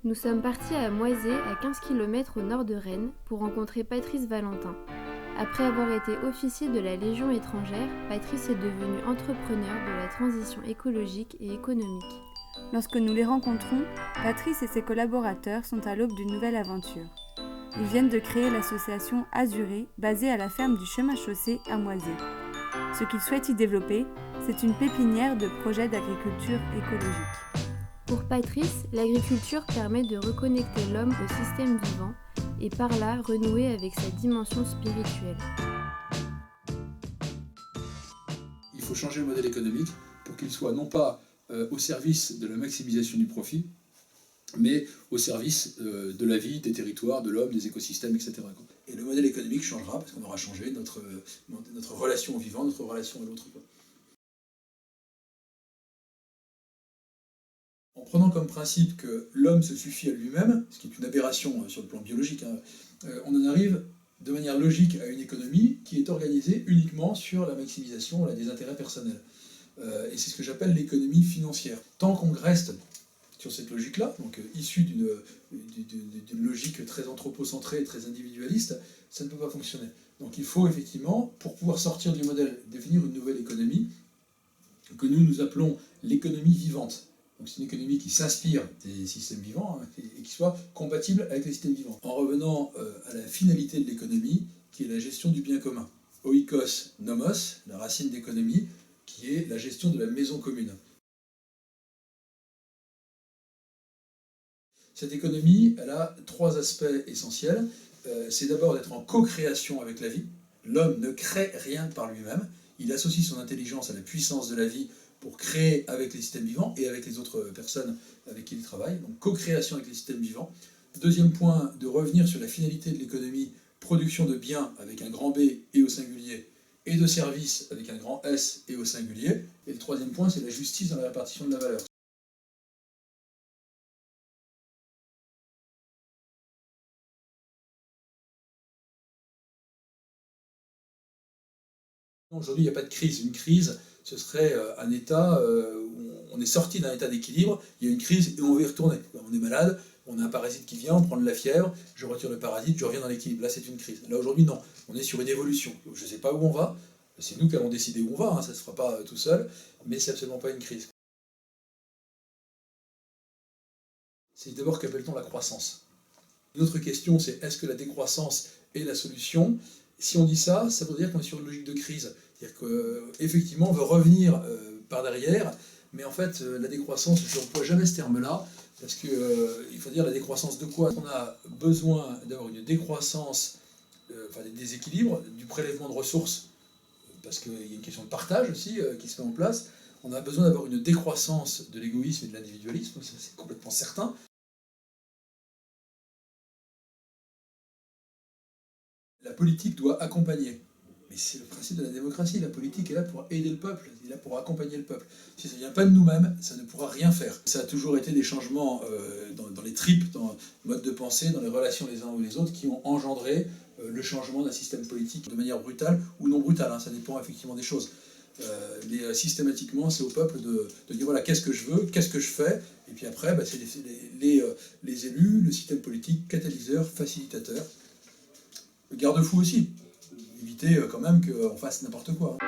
Nous sommes partis à Moisé, à 15 km au nord de Rennes, pour rencontrer Patrice Valentin. Après avoir été officier de la Légion étrangère, Patrice est devenu entrepreneur de la transition écologique et économique. Lorsque nous les rencontrons, Patrice et ses collaborateurs sont à l'aube d'une nouvelle aventure. Ils viennent de créer l'association Azuré, basée à la ferme du Chemin Chaussé à Moisé. Ce qu'ils souhaitent y développer, c'est une pépinière de projets d'agriculture écologique. Pour Patrice, l'agriculture permet de reconnecter l'homme au système vivant et par là renouer avec sa dimension spirituelle. Il faut changer le modèle économique pour qu'il soit non pas au service de la maximisation du profit, mais au service de la vie, des territoires, de l'homme, des écosystèmes, etc. Et le modèle économique changera parce qu'on aura changé notre relation au vivant, notre relation à l'autre. En prenant comme principe que l'homme se suffit à lui-même, ce qui est une aberration sur le plan biologique, on en arrive de manière logique à une économie qui est organisée uniquement sur la maximisation des intérêts personnels. Et c'est ce que j'appelle l'économie financière. Tant qu'on reste sur cette logique-là, donc issue d'une logique très anthropocentrée, très individualiste, ça ne peut pas fonctionner. Donc il faut effectivement, pour pouvoir sortir du modèle, définir une nouvelle économie, que nous appelons l'économie vivante. Donc c'est une économie qui s'inspire des systèmes vivants et qui soit compatible avec les systèmes vivants. En revenant à la finalité de l'économie, qui est la gestion du bien commun. Oikos nomos, la racine d'économie, qui est la gestion de la maison commune. Cette économie, elle a trois aspects essentiels. C'est d'abord d'être en co-création avec la vie. L'homme ne crée rien par lui-même. Il associe son intelligence à la puissance de la vie pour créer avec les systèmes vivants et avec les autres personnes avec qui il travaille. Donc co-création avec les systèmes vivants. Deuxième point, de revenir sur la finalité de l'économie, production de biens avec un grand B et au singulier, et de services avec un grand S et au singulier. Et le troisième point, c'est la justice dans la répartition de la valeur. Aujourd'hui, il n'y a pas de crise. Une crise, ce serait un état où on est sorti d'un état d'équilibre, il y a une crise et on veut y retourner. On est malade, on a un parasite qui vient, on prend de la fièvre, je retire le parasite, je reviens dans l'équilibre. Là, c'est une crise. Là, aujourd'hui, non. On est sur une évolution. Je ne sais pas où on va. C'est nous qui allons décider où on va, ça ne se fera pas tout seul, mais c'est absolument pas une crise. C'est d'abord qu'appelle-t-on la croissance. Une autre question, c'est est-ce que la décroissance est la solution? Si on dit ça, ça veut dire qu'on est sur une logique de crise. C'est-à-dire qu'effectivement, on veut revenir par derrière, mais en fait, la décroissance, je n'emploie jamais ce terme-là, parce qu'il faut dire la décroissance de quoi? On a besoin d'avoir une décroissance, des déséquilibres, du prélèvement de ressources, parce qu'il y a une question de partage aussi qui se met en place. On a besoin d'avoir une décroissance de l'égoïsme et de l'individualisme, donc ça c'est complètement certain. La politique doit accompagner. Mais c'est le principe de la démocratie. La politique est là pour aider le peuple, elle est là pour accompagner le peuple. Si ça ne vient pas de nous-mêmes, ça ne pourra rien faire. Ça a toujours été des changements dans les tripes, dans le mode de pensée, dans les relations les uns ou les autres, qui ont engendré le changement d'un système politique de manière brutale ou non brutale. Ça dépend effectivement des choses. Mais systématiquement, c'est au peuple de dire voilà, qu'est-ce que je veux, qu'est-ce que je fais, et puis après, c'est les élus, le système politique, catalyseur, facilitateur. Le garde-fou aussi, éviter quand même qu'on fasse n'importe quoi.